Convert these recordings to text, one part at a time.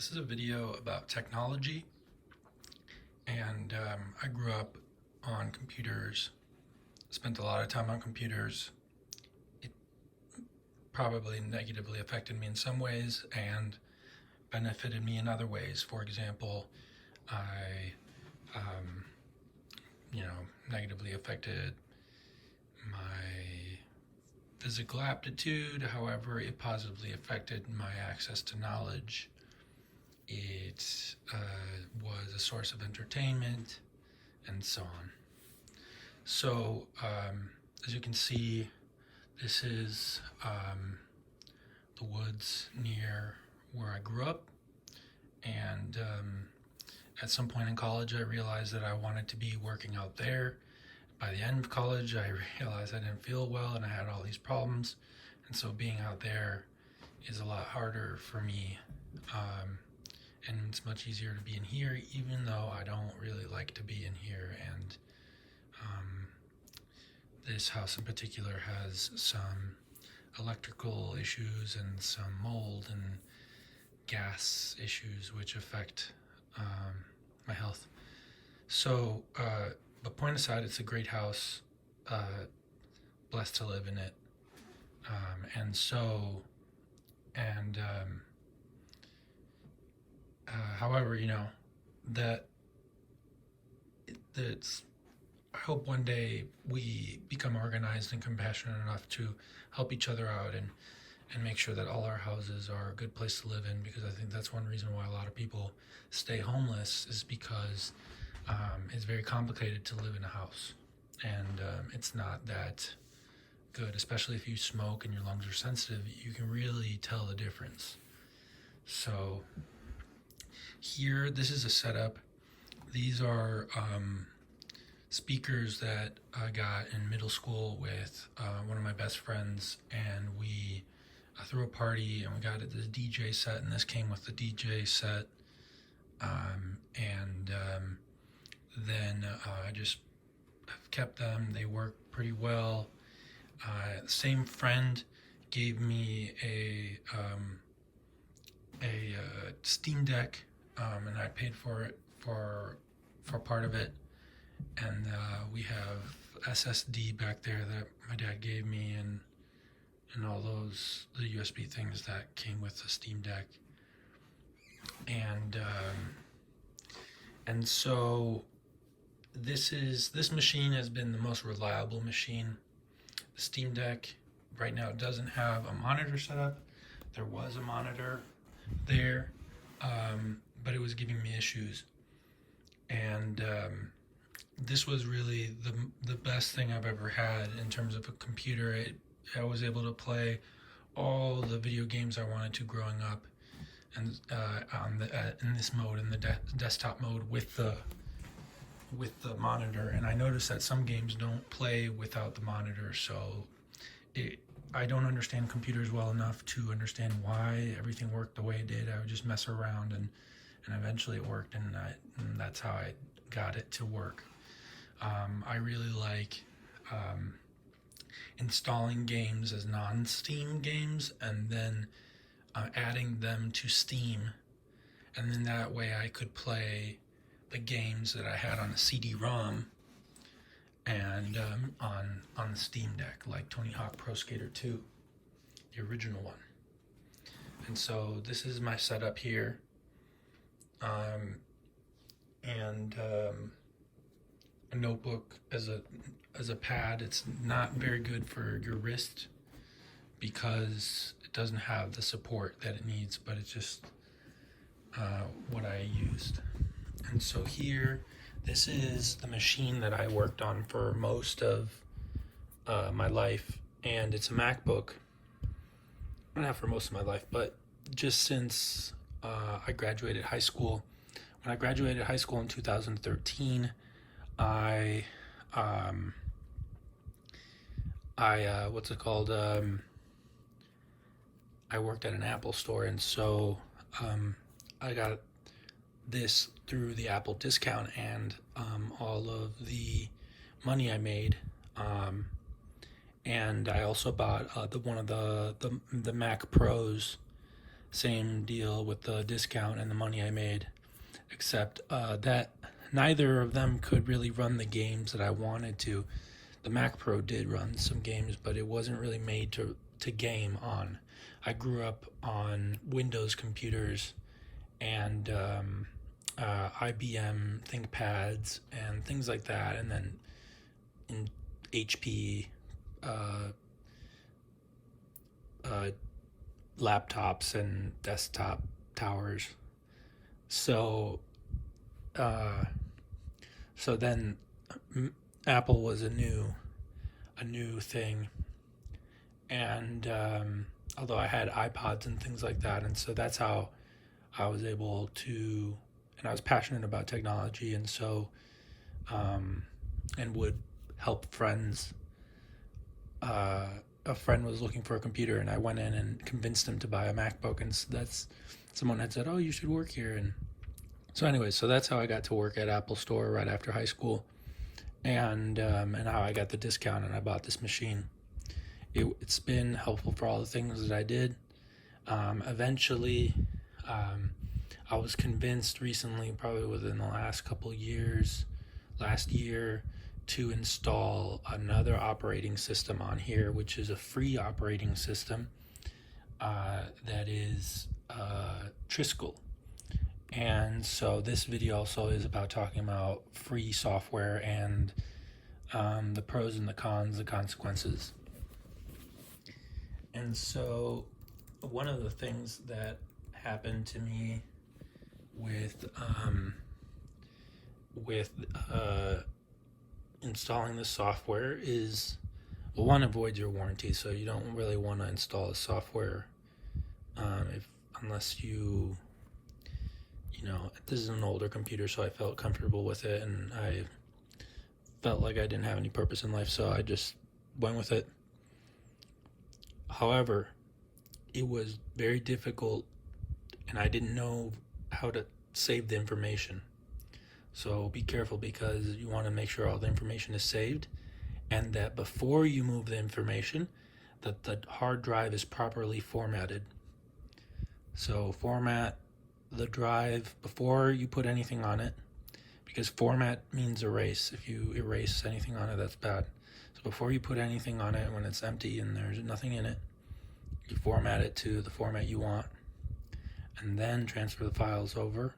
This is a video about technology, and I grew up on computers, spent a lot of time on computers. It probably negatively affected me in some ways and benefited me in other ways. For example, I, negatively affected my physical aptitude. However, it positively affected my access to knowledge. It was a source of entertainment, and so on. So, as you can see, this is the woods near where I grew up. And at some point in college, I realized that I wanted to be working out there. By the end of college, I realized I didn't feel well and I had all these problems. And so being out there is a lot harder for me. And it's much easier to be in here, even though I don't really like to be in here. And this house in particular has some electrical issues and some mold and gas issues which affect my health. So, but point aside, it's a great house, blessed to live in it. However, that's, I hope one day we become organized and compassionate enough to help each other out and make sure that all our houses are a good place to live in, because I think that's one reason why a lot of people stay homeless is because it's very complicated to live in a house, and it's not that good, especially if you smoke and your lungs are sensitive. You can really tell the difference. So here, this is a setup. These are speakers that I got in middle school with one of my best friends, and we threw a party and we got the DJ set, and this came with the DJ set. Then I just have kept them. They work pretty well. Same friend gave me a Steam Deck, and I paid for it for part of it. And we have SSD back there that my dad gave me, and all the USB things that came with the Steam Deck. And so this machine has been the most reliable machine. The Steam Deck right now doesn't have a monitor set up. There was a monitor there, but it was giving me issues. And this was really the best thing I've ever had in terms of a computer. I was able to play all the video games I wanted to growing up, and in this mode, in the desktop mode with the monitor. And I noticed that some games don't play without the monitor, so I don't understand computers well enough to understand why everything worked the way it did. I would just mess around, and eventually it worked, and that's how I got it to work. I really like installing games as non-Steam games and then adding them to Steam, and then that way I could play the games that I had on a CD-ROM and on the Steam Deck, like Tony Hawk Pro Skater 2, the original one. And so this is my setup here, and a notebook as a pad. It's not very good for your wrist because it doesn't have the support that it needs, but it's just what I used. And so here, this is the machine that I worked on for most of my life, and it's a MacBook. Not for most of my life, but just since I graduated high school. When I graduated high school in 2013, I worked at an Apple store, and so I got this through the Apple discount, and all of the money I made, and I also bought one of the Mac Pros same deal with the discount and the money I made, except that neither of them could really run the games that I wanted to. The Mac Pro did run some games, but it wasn't really made to game on. I grew up on Windows computers and IBM ThinkPads and things like that, and then in HP laptops and desktop towers. So, so then Apple was a new thing, and although I had iPods and things like that, and so that's how I was able to, and I was passionate about technology, and so and would help friends. A friend was looking for a computer, and I went in and convinced him to buy a MacBook, and so that's someone had said, "Oh, you should work here," and so anyway, so that's how I got to work at Apple Store right after high school, and how I got the discount and I bought this machine. It's been helpful for all the things that I did. Eventually, I was convinced recently, probably within the last couple years, last year, to install another operating system on here, which is a free operating system that is Triskel. And so this video also is about talking about free software and the pros and the cons, the consequences. And so one of the things that happened to me with installing the software is, well, one, avoids your warranty, so you don't really want to install the software unless you know, this is an older computer, so I felt comfortable with it, and I felt like I didn't have any purpose in life, so I just went with it. However, it was very difficult, and I didn't know how to save the information. So be careful, because you want to make sure all the information is saved, and that before you move the information, that the hard drive is properly formatted. So format the drive before you put anything on it, because format means erase. If you erase anything on it, that's bad. So before you put anything on it, when it's empty and there's nothing in it, you format it to the format you want, and then transfer the files over.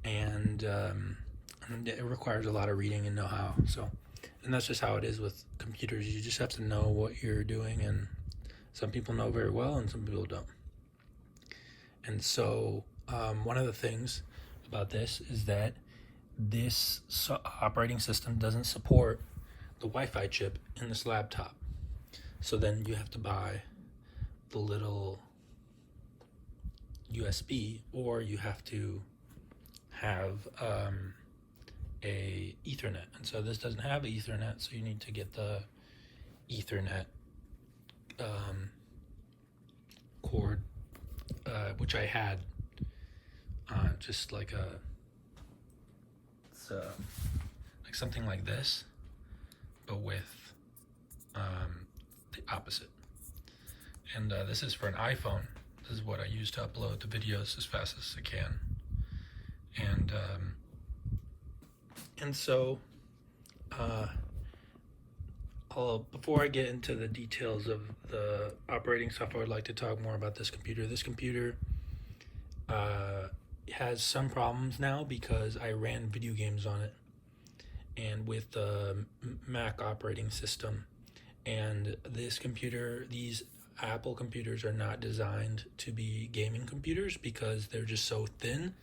And it requires a lot of reading and know-how. So, and that's just how it is with computers. You just have to know what you're doing, and some people know very well and some people don't. And so one of the things about this is that this operating system doesn't support the Wi-Fi chip in this laptop. So then you have to buy the little USB, or you have to have a Ethernet. And so this doesn't have Ethernet, so you need to get the Ethernet cord, which I had just like like something like this, but with the opposite. And this is for an iPhone. This is what I use to upload the videos as fast as I can. And so before I get into the details of the operating software, I'd like to talk more about this computer. This computer has some problems now because I ran video games on it, and with the Mac operating system. And this computer, these Apple computers, are not designed to be gaming computers because they're just so thin.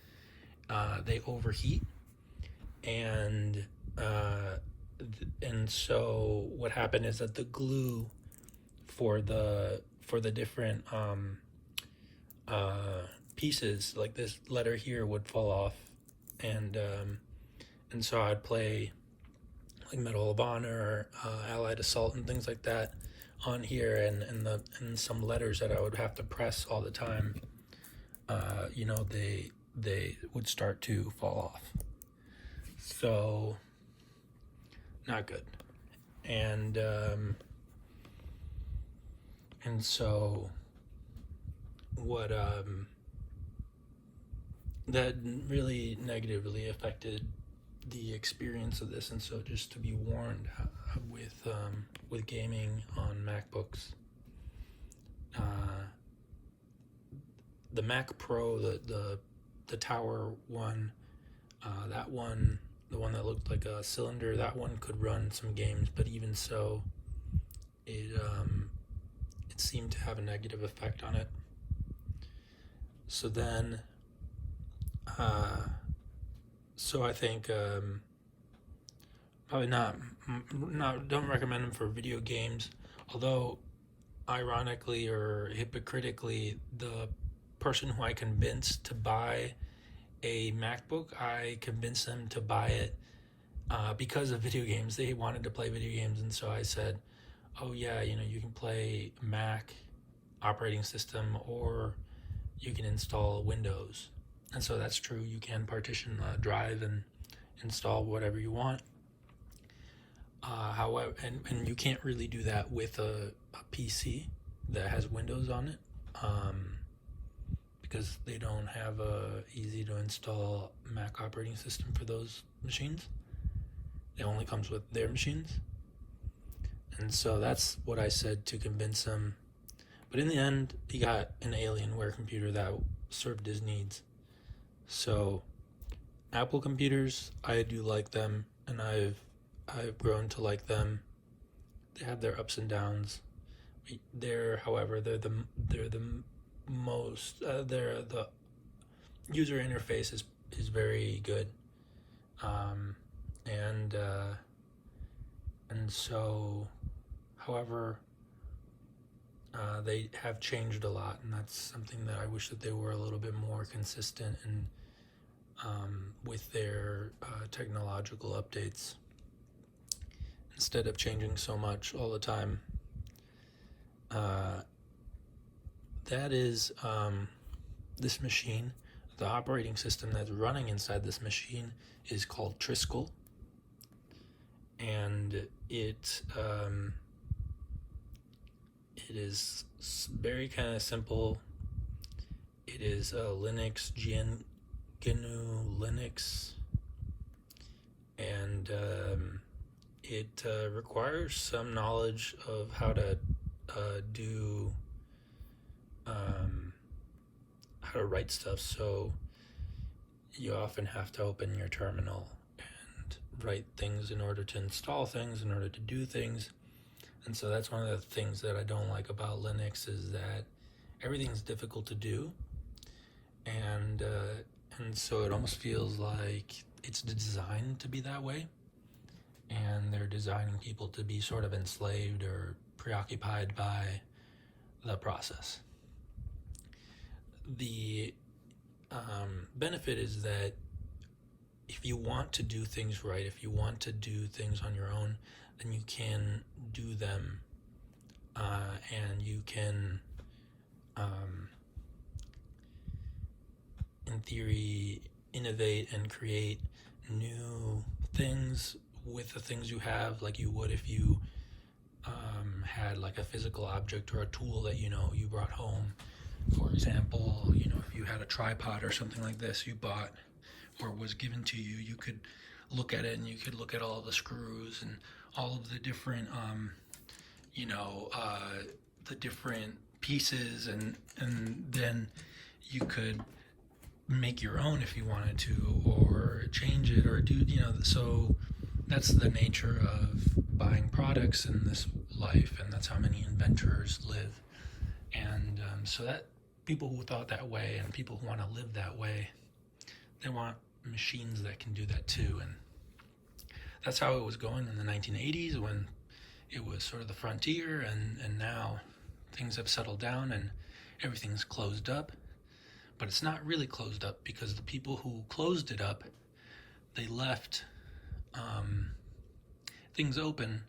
They overheat, and so what happened is that the glue for the different pieces, like this letter here, would fall off, and so I'd play like Medal of Honor, Allied Assault, and things like that on here, and some letters that I would have to press all the time, they would start to fall off. So not good. And so what that really negatively affected the experience of this. And so just to be warned with gaming on MacBooks, the Mac Pro, the Tower one, that one, the one that looked like a cylinder, that one could run some games, but even so, it seemed to have a negative effect on it. So then, so I think probably not don't recommend them for video games. Although, ironically or hypocritically, the person who I convinced to buy a MacBook, I convinced them to buy it because of video games. They wanted to play video games, and so I said, "Oh yeah, you can play Mac operating system, or you can install Windows." And so that's true. You can partition the drive and install whatever you want. However, and you can't really do that with a PC that has Windows on it, because they don't have a easy to install Mac operating system for those machines. It only comes with their machines. And so that's what I said to convince him. But in the end, he got an Alienware computer that served his needs. So Apple computers, I do like them, and I've grown to like them. They have their ups and downs. However, they're the most the user interface is very good, and so, however, they have changed a lot, and that's something that I wish that they were a little bit more consistent and with their technological updates, instead of changing so much all the time. That is this machine. The operating system that's running inside this machine is called Triskel, and it is very kind of simple. It is a Linux, GNU Linux, and it requires some knowledge of how to do how to write stuff. So you often have to open your terminal and write things in order to install things, in order to do things. And so that's one of the things that I don't like about Linux, is that everything's difficult to do, and so it almost feels like it's designed to be that way, and they're designing people to be sort of enslaved or preoccupied by the process. The benefit is that if you want to do things right, if you want to do things on your own, then you can do them, and you can, in theory, innovate and create new things with the things you have, like you would if you had like a physical object or a tool that you brought home. For example, if you had a tripod or something like this you bought or was given to you, you could look at it and you could look at all the screws and all of the different the different pieces, and then you could make your own if you wanted to, or change it, or do so that's the nature of buying products in this life, and that's how many inventors live. And so that people who thought that way and people who want to live that way, they want machines that can do that too. And that's how it was going in the 1980s, when it was sort of the frontier, and now things have settled down and everything's closed up. But it's not really closed up, because the people who closed it up, they left things open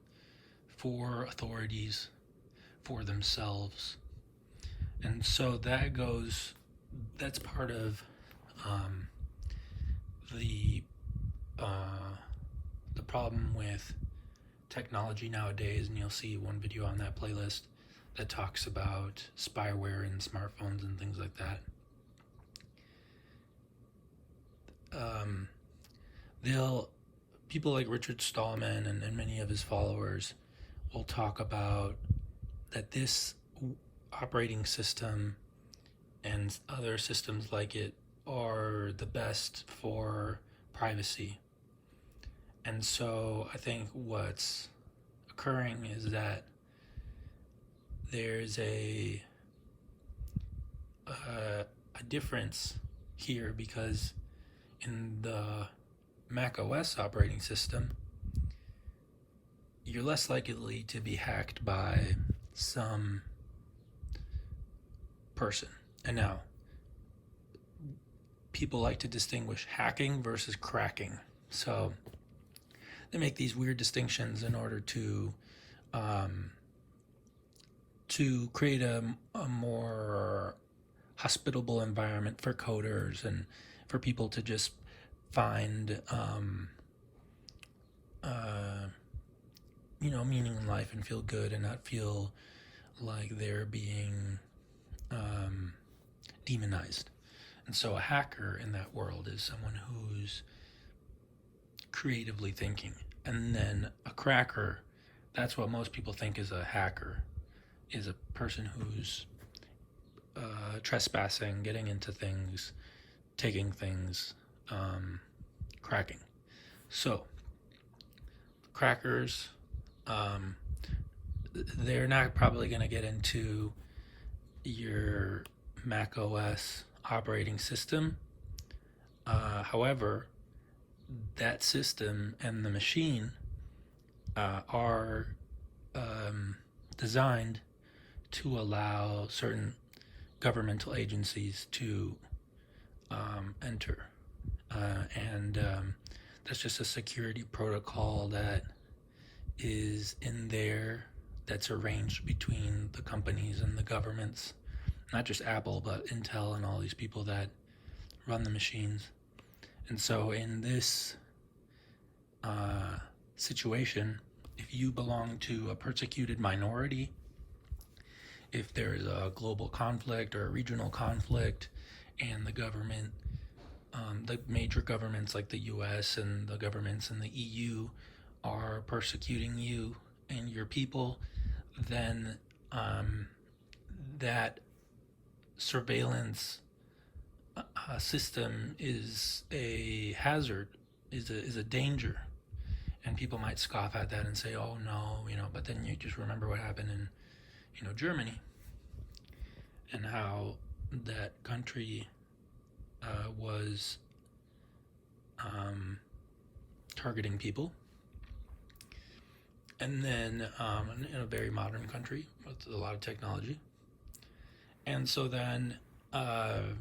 for authorities, for themselves. And so that's part of the problem with technology nowadays, and you'll see one video on that playlist, that talks about spyware in smartphones and things like that. They'll People like Richard Stallman and many of his followers will talk about that this operating system and other systems like it are the best for privacy. And so I think what's occurring is that there's a difference here, because in the Mac OS operating system, you're less likely to be hacked by some person. And now, people like to distinguish hacking versus cracking. So they make these weird distinctions in order to create a more hospitable environment for coders and for people to just find meaning in life and feel good and not feel like they're being demonized. And so a hacker in that world is someone who's creatively thinking. And then a cracker, that's what most people think is a hacker, is a person who's trespassing, getting into things, taking things, cracking. So crackers, they're not probably going to get into your Mac OS operating system. However, that system and the machine are designed to allow certain governmental agencies to enter. And that's just a security protocol that is in there, that's arranged between the companies and the governments, not just Apple, but Intel and all these people that run the machines. And so in this situation, if you belong to a persecuted minority, if there's a global conflict or a regional conflict and the government, the major governments like the US and the governments in the EU are persecuting you and your people, then that surveillance system is a hazard, is a danger. And people might scoff at that and say, oh no, but then you just remember what happened in Germany, and how that country was targeting people. And then in a very modern country with a lot of technology. And so then but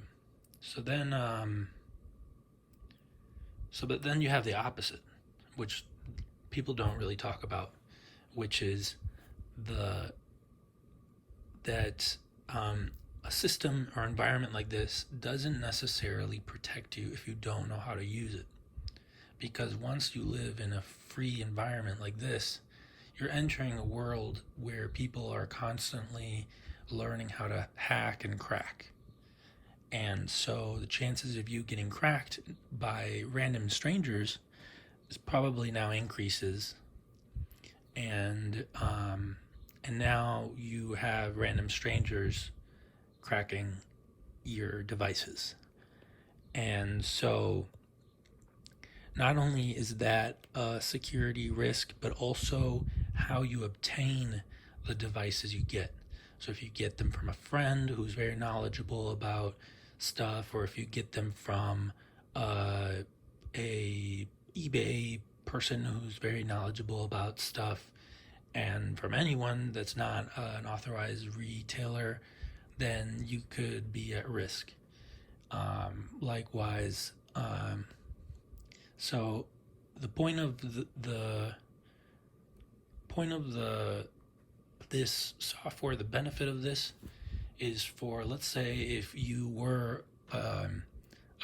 then you have the opposite, which people don't really talk about, which is that a system or environment like this doesn't necessarily protect you if you don't know how to use it. Because once you live in a free environment like this, you're entering a world where people are constantly learning how to hack and crack. And so the chances of you getting cracked by random strangers is probably now increases. And now you have random strangers cracking your devices. And so not only is that a security risk, but also how you obtain the devices you get. So if you get them from a friend who's very knowledgeable about stuff, or if you get them from a eBay person who's very knowledgeable about stuff, and from anyone that's not an authorized retailer, then you could be at risk. Likewise, so the point of this software, the benefit of this is for, let's say, if you were a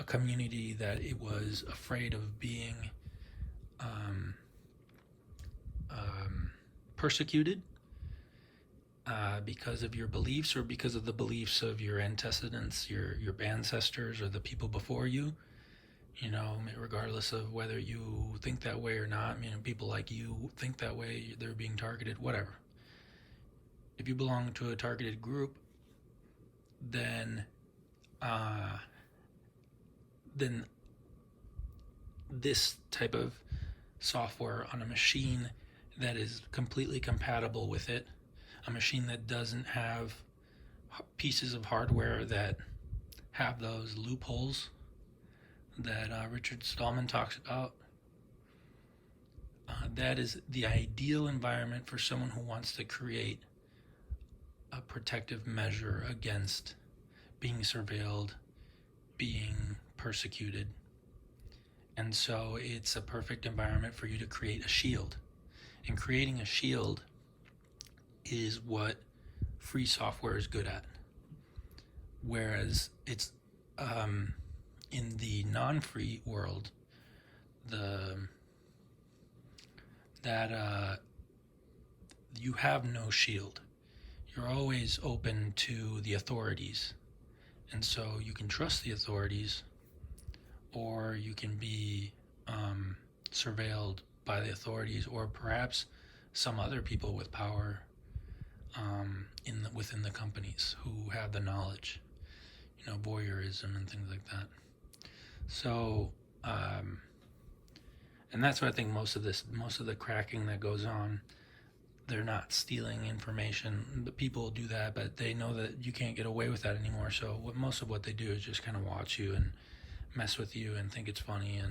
community that it was afraid of being persecuted, because of your beliefs or because of the beliefs of your antecedents, your ancestors or the people before you. You know, regardless of whether you think that way or not, you know, people like you think that way, they're being targeted, whatever. If you belong to a targeted group, then then this type of software on a machine that is completely compatible with it, a machine that doesn't have pieces of hardware that have those loopholes that Richard Stallman talks about, that is the ideal environment for someone who wants to create a protective measure against being surveilled, being persecuted. And so it's a perfect environment for you to create a shield. And creating a shield is what free software is good at. Whereas it's in the non-free world, you have no shield. You're always open to the authorities. And so you can trust the authorities, or you can be surveilled by the authorities, or perhaps some other people with power within the companies who have the knowledge, you know, voyeurism and things like that. So, and that's what I think most of the cracking that goes on, they're not stealing information. The people do that, but they know that you can't get away with that anymore. So most of what they do is just kind of watch you and mess with you and think it's funny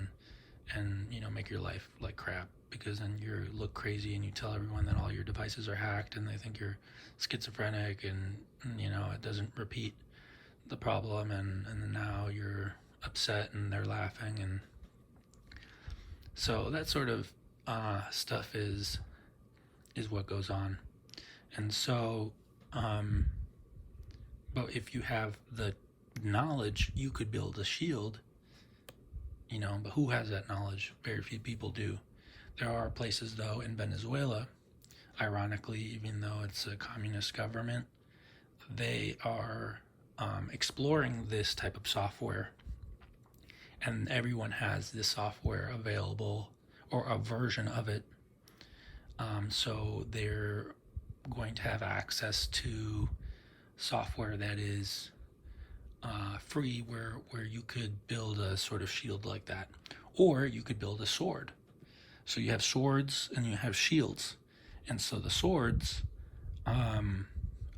and you know, make your life like crap, because then you look crazy and you tell everyone that all your devices are hacked and they think you're schizophrenic, and you know, it doesn't repeat the problem, and then now you're upset and they're laughing. And so that sort of stuff is what goes on. And so but if you have the knowledge, you could build a shield, you know, but who has that knowledge? Very few people do. There are places, though, in Venezuela, ironically, even though it's a communist government, they are exploring this type of software, and everyone has this software available, or a version of it. So they're going to have access to software that is free, where you could build a sort of shield like that, or you could build a sword. So you have swords and you have shields, and so the swords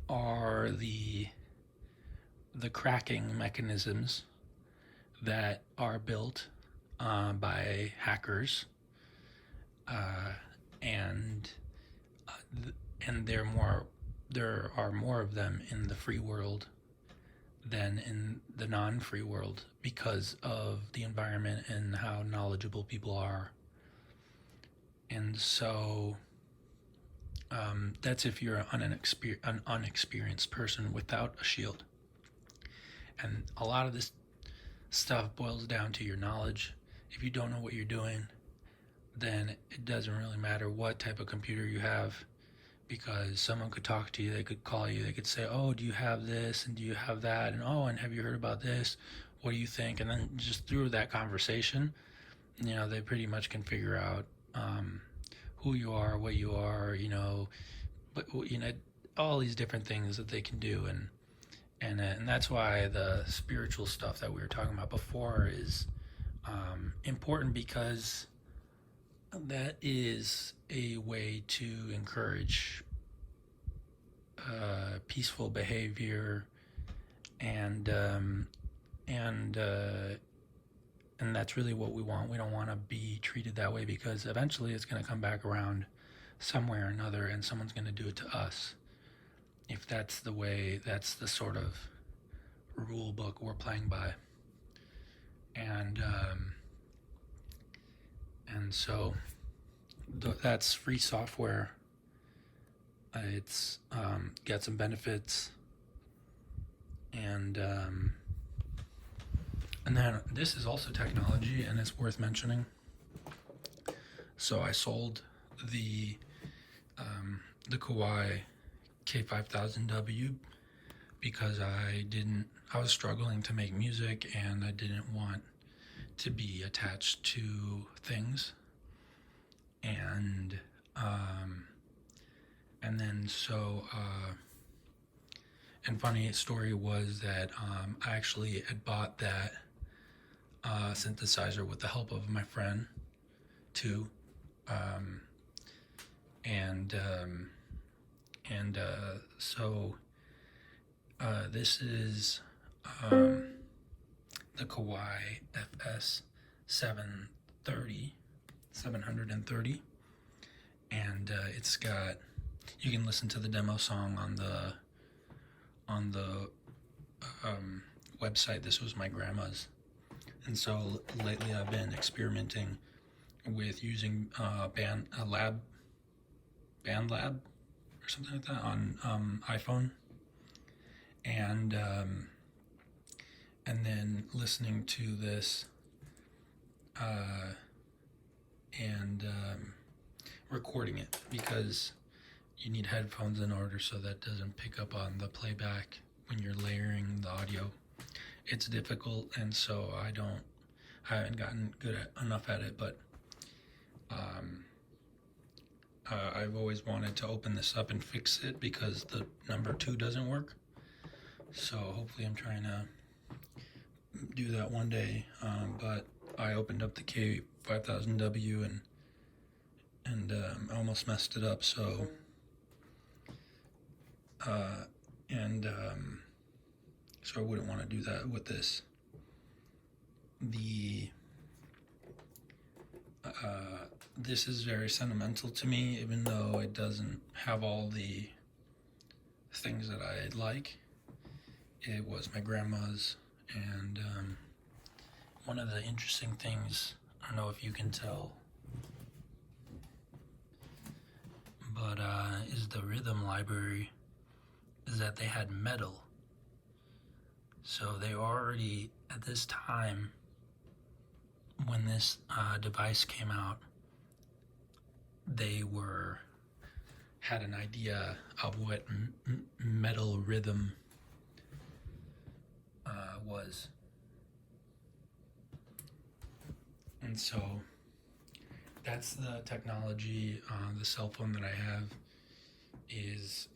are the cracking mechanisms that are built by hackers, and there are more of them in the free world than in the non-free world, because of the environment and how knowledgeable people are. And so that's if you're an unexperienced person without a shield. And a lot of this stuff boils down to your knowledge. If you don't know what you're doing, then it doesn't really matter what type of computer you have, because someone could talk to you, they could call you, they could say, oh, do you have this, and do you have that, and oh, and have you heard about this, what do you think? And then just through that conversation, you know, they pretty much can figure out who you are, what you are, you know, but you know, all these different things that they can do. And that's why the spiritual stuff that we were talking about before is important, because that is a way to encourage peaceful behavior, and that's really what we want. We don't want to be treated that way, because eventually it's going to come back around somewhere or another, and someone's going to do it to us. If that's the way, that's the sort of rule book we're playing by. And so that's free software. It's got some benefits, and then this is also technology, and it's worth mentioning. So I sold the Kawai K5000W because I was struggling to make music and I didn't want to be attached to things. And then and funny story was that I actually had bought that synthesizer with the help of my friend too. Um, and so this is the Kawai FS 730, and it's got, you can listen to the demo song on the website. This was my grandma's, and so lately I've been experimenting with using BandLab or something like that on iPhone, and then listening to this and recording it, because you need headphones in order so that doesn't pick up on the playback when you're layering the audio. It's difficult, and so I haven't gotten enough at it, but I've always wanted to open this up and fix it because the number 2 doesn't work. So hopefully I'm trying to do that one day. But I opened up the K5000W and I almost messed it up. So so I wouldn't want to do that with this. This is very sentimental to me, even though it doesn't have all the things that I like. It was my grandma's, and one of the interesting things, I don't know if you can tell, but is the rhythm library, is that they had metal. So they already, at this time, when this device came out, they had an idea of what metal rhythm was. And so that's the technology. The cell phone that I have is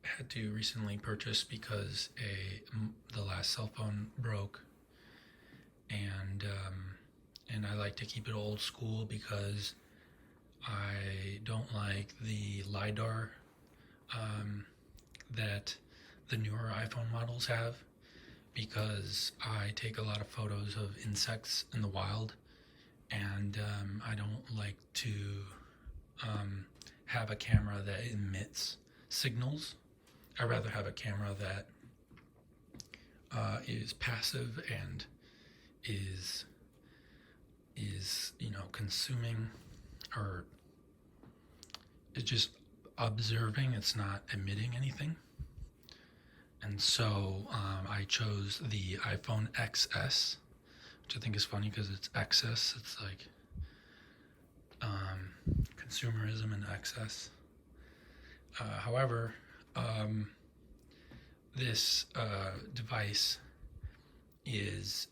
had to recently purchase because the last cell phone broke, and I like to keep it old school because I don't like the LiDAR that the newer iPhone models have, because I take a lot of photos of insects in the wild, and I don't like to have a camera that emits signals. I'd rather have a camera that is passive and is consuming, or it's just observing. It's not emitting anything. And so I chose the iPhone XS, which I think is funny because it's excess. It's like consumerism and excess. However, this device is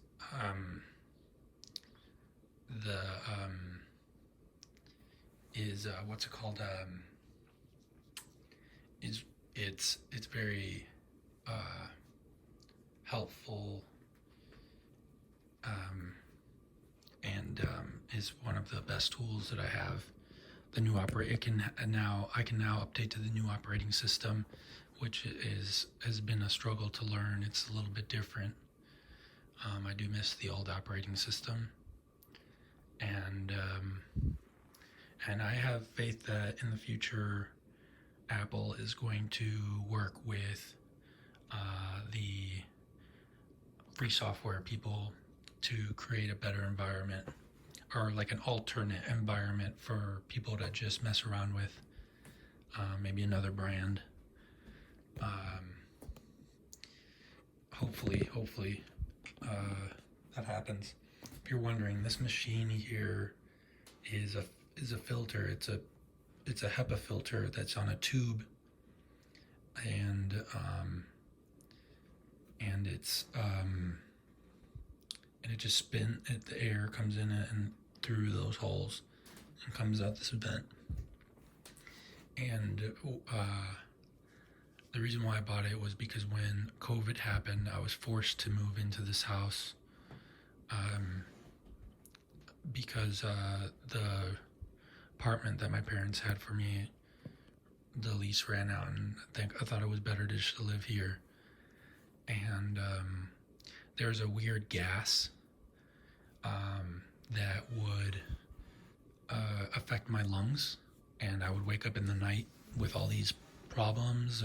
what's it called? It's very helpful, and is one of the best tools that I have. The new I can now update to the new operating system, which has been a struggle to learn. It's a little bit different. I do miss the old operating system, and I have faith that in the future Apple is going to work with the free software people to create a better environment, or like an alternate environment for people to just mess around with, maybe another brand. Hopefully that happens. If you're wondering, this machine here is a filter. it's a HEPA filter that's on a tube, and it's and it just the air comes in it and through those holes and comes out this vent. And the reason why I bought it was because when COVID happened, I was forced to move into this house because the apartment that my parents had for me, the lease ran out, and I thought it was better to just live here. And there's a weird gas that would affect my lungs, and I would wake up in the night with all these problems,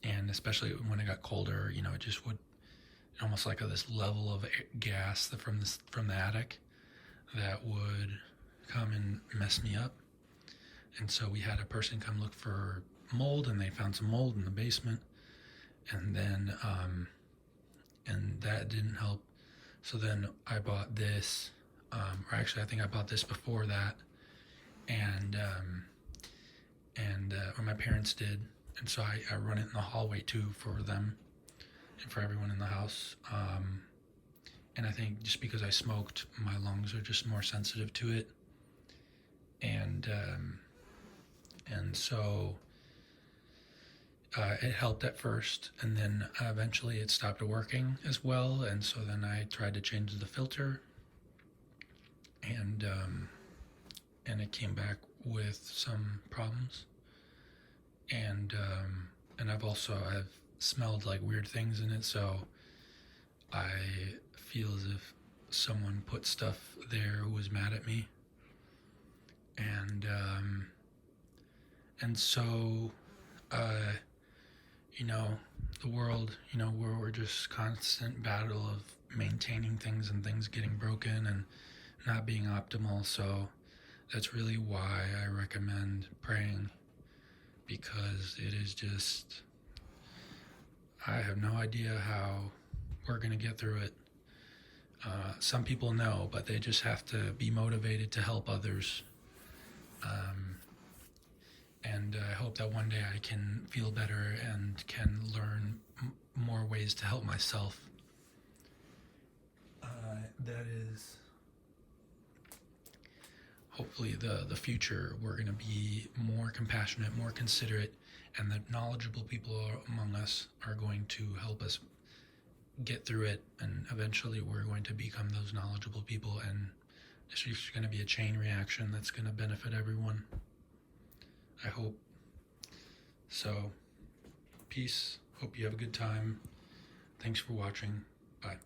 and especially when it got colder, it just would almost like this level of gas from the attic that would come and mess me up. And so we had a person come look for mold, and they found some mold in the basement, and then and that didn't help. So then I bought this, or actually I think I bought this before that, and or my parents did, and so I run it in the hallway too for them and for everyone in the house. And I think just because I smoked, my lungs are just more sensitive to it, and so it helped at first, and then eventually it stopped working as well, and so then I tried to change the filter, and it came back with some problems, and I've smelled like weird things in it, so I feel as if someone put stuff there who was mad at me, and so the world, where we're just constant battle of maintaining things and things getting broken and not being optimal. So that's really why I recommend praying, because it is just, I have no idea how we're going to get through it. Some people know, but they just have to be motivated to help others. And I hope that one day I can feel better and can learn more ways to help myself. That is hopefully the future. We're going to be more compassionate, more considerate, and the knowledgeable people among us are going to help us get through it, and eventually we're going to become those knowledgeable people, and it's just going to be a chain reaction that's going to benefit everyone. I hope. So, peace. Hope you have a good time. Thanks for watching. Bye.